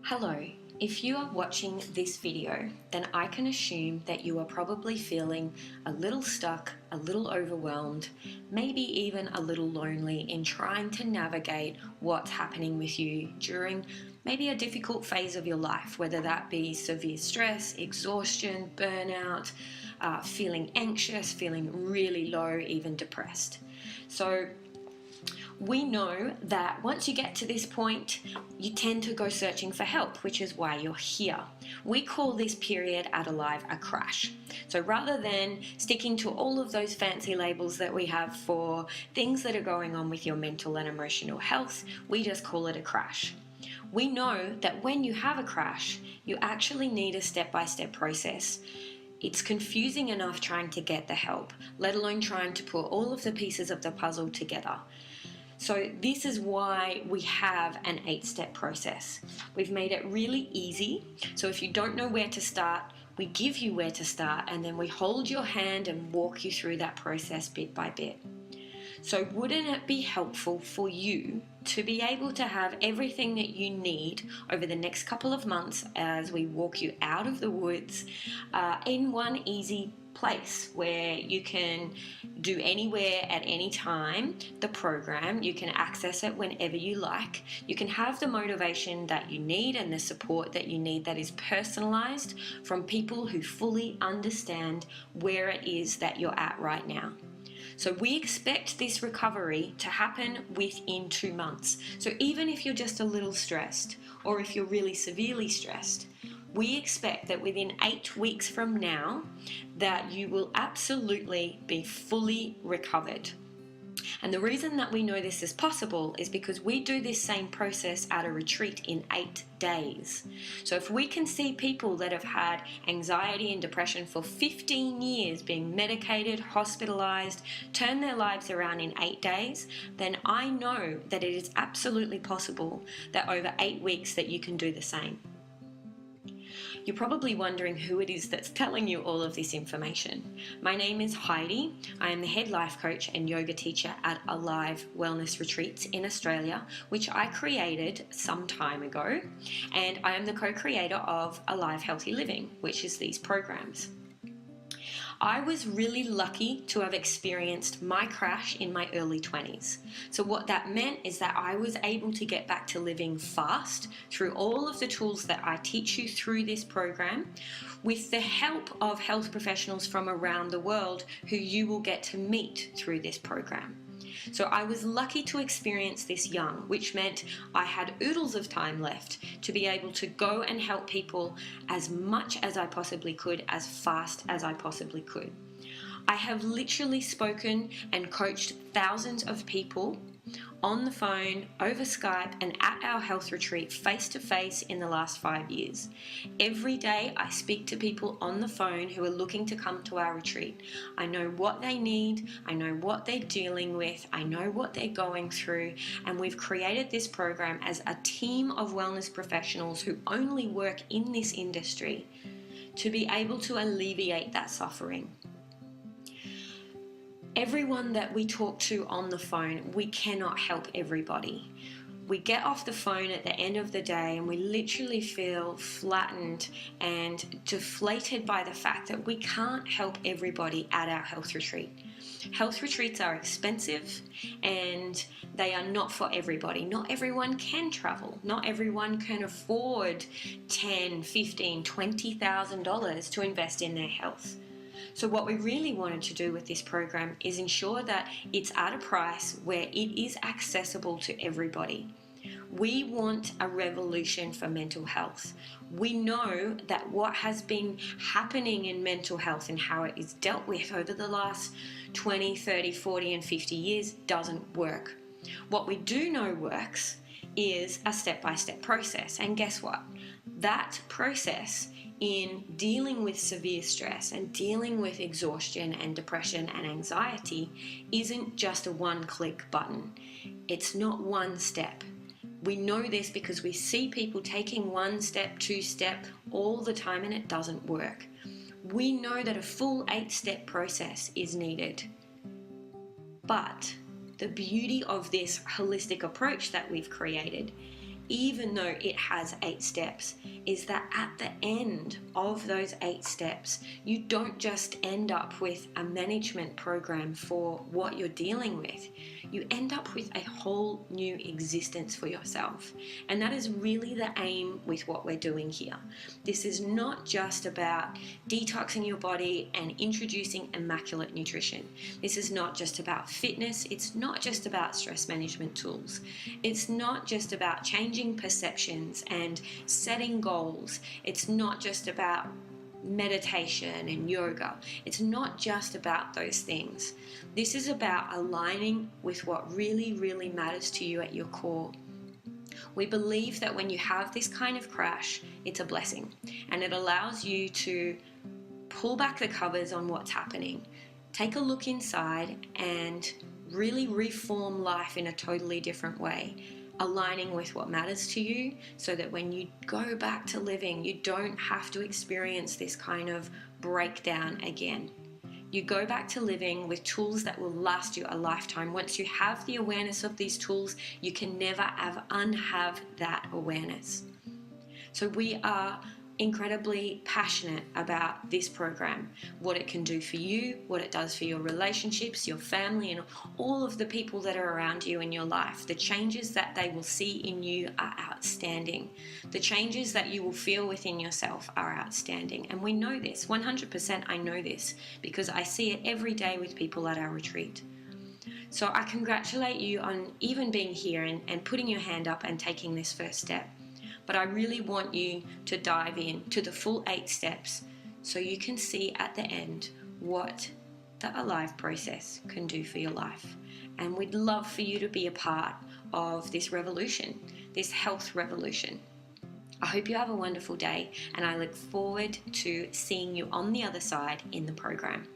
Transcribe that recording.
Hello, if you are watching this video, then I can assume that you are probably feeling a little stuck, a little overwhelmed, maybe even a little lonely in trying to navigate what's happening with you during maybe a difficult phase of your life, whether that be severe stress, exhaustion, burnout, feeling anxious, feeling really low, even depressed. So we know that once you get to this point, you tend to go searching for help, which is why you're here. We call this period at Alive a crash. So rather than sticking to all of those fancy labels that we have for things that are going on with your mental and emotional health, we just call it a crash. We know that when you have a crash, you actually need a step-by-step process. It's confusing enough trying to get the help, let alone trying to put all of the pieces of the puzzle together. So this is why we have an 8-step process. We've made it really easy. So if you don't know where to start, we give you where to start, and then we hold your hand and walk you through that process bit by bit. So wouldn't it be helpful for you to be able to have everything that you need over the next couple of months as we walk you out of the woods in one easy place where you can do anywhere at any time the program, you can access it whenever you like, you can have the motivation that you need and the support that you need that is personalized from people who fully understand where it is that you're at right now. So we expect this recovery to happen within 2 months. So even if you're just a little stressed, or if you're really severely stressed, we expect that within 8 weeks from now that you will absolutely be fully recovered. And the reason that we know this is possible is because we do this same process at a retreat in 8 days. So if we can see people that have had anxiety and depression for 15 years being medicated, hospitalized, turn their lives around in 8 days, then I know that it is absolutely possible that over 8 weeks that you can do the same. You're probably wondering who it is that's telling you all of this information. My name is Heidi. I am the head life coach and yoga teacher at Alive Wellness Retreats in Australia, which I created some time ago, and I am the co-creator of Alive Healthy Living, which is these programs. I was really lucky to have experienced my crash in my early 20s. So what that meant is that I was able to get back to living fast through all of the tools that I teach you through this program, with the help of health professionals from around the world who you will get to meet through this program. So I was lucky to experience this young, which meant I had oodles of time left to be able to go and help people as much as I possibly could, as fast as I possibly could. I have literally spoken and coached thousands of people on the phone, over Skype, and at our health retreat face-to-face in the last 5 years. Every day I speak to people on the phone who are looking to come to our retreat. I know what they need, I know what they're dealing with, I know what they're going through, and we've created this program as a team of wellness professionals who only work in this industry to be able to alleviate that suffering. Everyone that we talk to on the phone, we cannot help everybody. We get off the phone at the end of the day and we literally feel flattened and deflated by the fact that we can't help everybody at our health retreat. Health retreats are expensive and they are not for everybody. Not everyone can travel. Not everyone can afford $10,000, $15,000, $20,000 to invest in their health. So what we really wanted to do with this program is ensure that it's at a price where it is accessible to everybody. We want a revolution for mental health. We know that what has been happening in mental health and how it is dealt with over the last 20, 30, 40 and 50 years doesn't work. What we do know works is a step-by-step process. And guess what? That process in dealing with severe stress and dealing with exhaustion and depression and anxiety isn't just a one-click button. It's not one step. We know this because we see people taking 1 step, 2 step all the time and it doesn't work. We know that a full 8-step process is needed. But the beauty of this holistic approach that we've created even though it has 8 steps, is that at the end of those 8 steps, you don't just end up with a management program for what you're dealing with. You end up with a whole new existence for yourself. And that is really the aim with what we're doing here. This is not just about detoxing your body and introducing immaculate nutrition. This is not just about fitness. It's not just about stress management tools. It's not just about changing perceptions and setting goals. It's not just about meditation and yoga. It's not just about those things. This is about aligning with what really, really matters to you at your core. We believe that when you have this kind of crash, it's a blessing, and it allows you to pull back the covers on what's happening, take a look inside, and really reform life in a totally different way, aligning with what matters to you, so that when you go back to living, you don't have to experience this kind of breakdown again. You go back to living with tools that will last you a lifetime. Once you have the awareness of these tools, you can never unhave that awareness. So we are incredibly passionate about this program, what it can do for you, what it does for your relationships, your family, and all of the people that are around you in your life. The changes that they will see in you are outstanding. The changes that you will feel within yourself are outstanding. And we know this, 100% I know this, because I see it every day with people at our retreat. So I congratulate you on even being here and putting your hand up and taking this first step. But I really want you to dive in to the full 8 steps so you can see at the end what the Alive process can do for your life. And we'd love for you to be a part of this revolution, this health revolution. I hope you have a wonderful day, and I look forward to seeing you on the other side in the program.